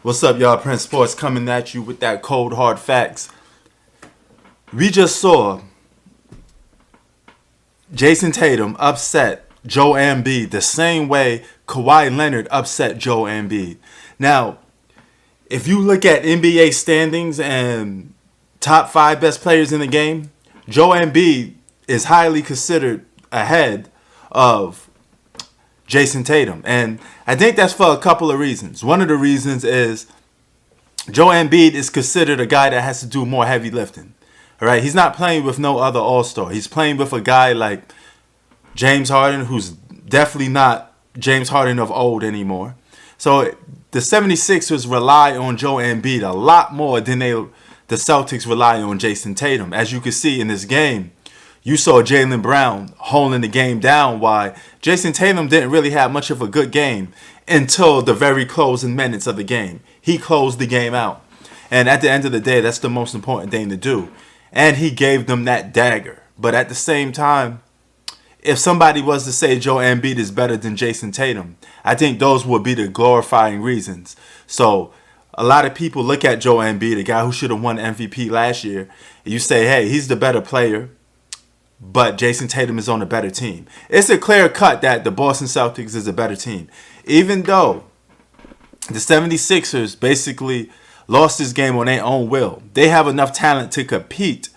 What's up, y'all? Prince Sports coming at you with that cold, hard facts. We just saw Jason Tatum upset Joel Embiid the same way Kawhi Leonard upset Joel Embiid. Now, if you look at NBA standings and top 5 best players in the game, Joel Embiid is highly considered ahead of Jason Tatum. And I think that's for a couple of reasons. One of the reasons is Joel Embiid is considered a guy that has to do more heavy lifting. All right, he's not playing with no other all-star. He's playing with a guy like James Harden, who's definitely not James Harden of old anymore. So the 76ers rely on Joel Embiid a lot more than the Celtics rely on Jason Tatum. As you can see in this game, you saw Jaylen Brown holding the game down, while Jason Tatum didn't really have much of a good game until the very closing minutes of the game. He closed the game out. And at the end of the day, that's the most important thing to do. And he gave them that dagger. But at the same time, if somebody was to say Joel Embiid is better than Jason Tatum, I think those would be the glorifying reasons. So a lot of people look at Joel Embiid, a guy who should have won MVP last year, and you say, hey, he's the better player, but Jason Tatum is on a better team. It's a clear cut that the Boston Celtics is a better team. Even though the 76ers basically lost this game on their own will, they have enough talent to compete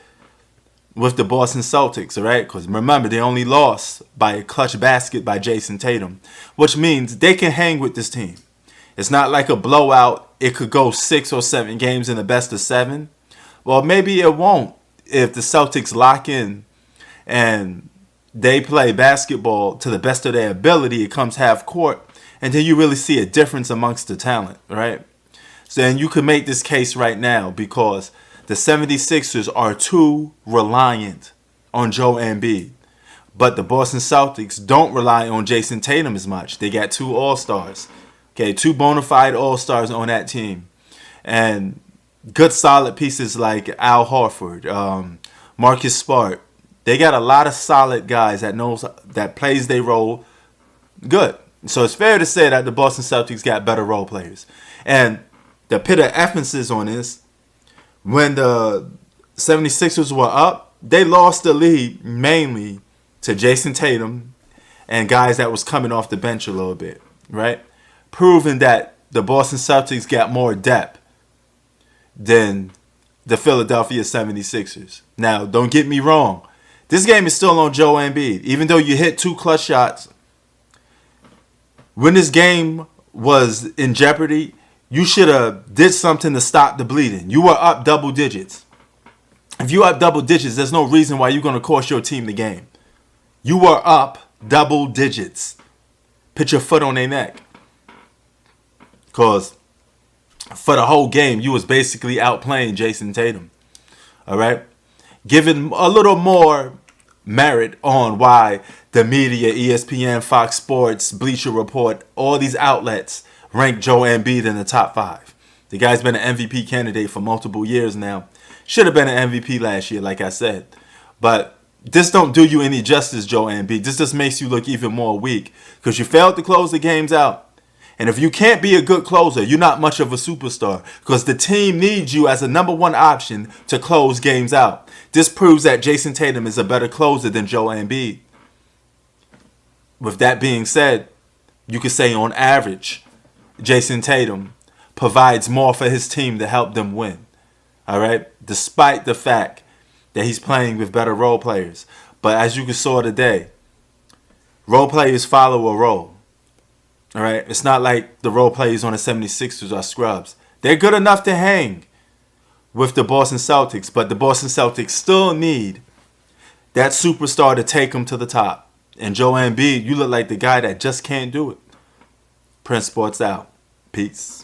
with the Boston Celtics, all right? Because remember, they only lost by a clutch basket by Jason Tatum, which means they can hang with this team. It's not like a blowout. It could go 6 or 7 games in the best of 7. Well, maybe it won't if the Celtics lock in and they play basketball to the best of their ability. It comes half court, and then you really see a difference amongst the talent, right? So then you can make this case right now because the 76ers are too reliant on Joel Embiid. But the Boston Celtics don't rely on Jason Tatum as much. They got 2 all-stars. Okay, 2 bona fide all-stars on that team. And good solid pieces like Al Horford, Marcus Smart. They got a lot of solid guys that plays their role good. So it's fair to say that the Boston Celtics got better role players. And the pit of emphasis on this, when the 76ers were up, they lost the lead mainly to Jason Tatum and guys that was coming off the bench a little bit, right? Proving that the Boston Celtics got more depth than the Philadelphia 76ers. Now, don't get me wrong. This game is still on Joel Embiid. Even though you hit 2 clutch shots, when this game was in jeopardy, you should have did something to stop the bleeding. You were up double digits. If you up double digits, there's no reason why you're going to cost your team the game. You were up double digits. Put your foot on their neck. Because for the whole game, you was basically outplaying Jason Tatum. All right? Giving a little more merit on why the media, ESPN, Fox Sports, Bleacher Report, all these outlets rank Joel Embiid in the top 5. The guy's been an MVP candidate for multiple years now. Should have been an MVP last year, like I said. But this don't do you any justice, Joel Embiid. This just makes you look even more weak because you failed to close the games out. And if you can't be a good closer, you're not much of a superstar because the team needs you as a number 1 option to close games out. This proves that Jason Tatum is a better closer than Joel Embiid. With that being said, you could say on average, Jason Tatum provides more for his team to help them win. All right? Despite the fact that he's playing with better role players. But as you saw today, role players follow a role. All right? It's not like the role players on the 76ers are scrubs. They're good enough to hang with the Boston Celtics, but the Boston Celtics still need that superstar to take them to the top. And Joel Embiid, you look like the guy that just can't do it. Prince Sports out. Peace.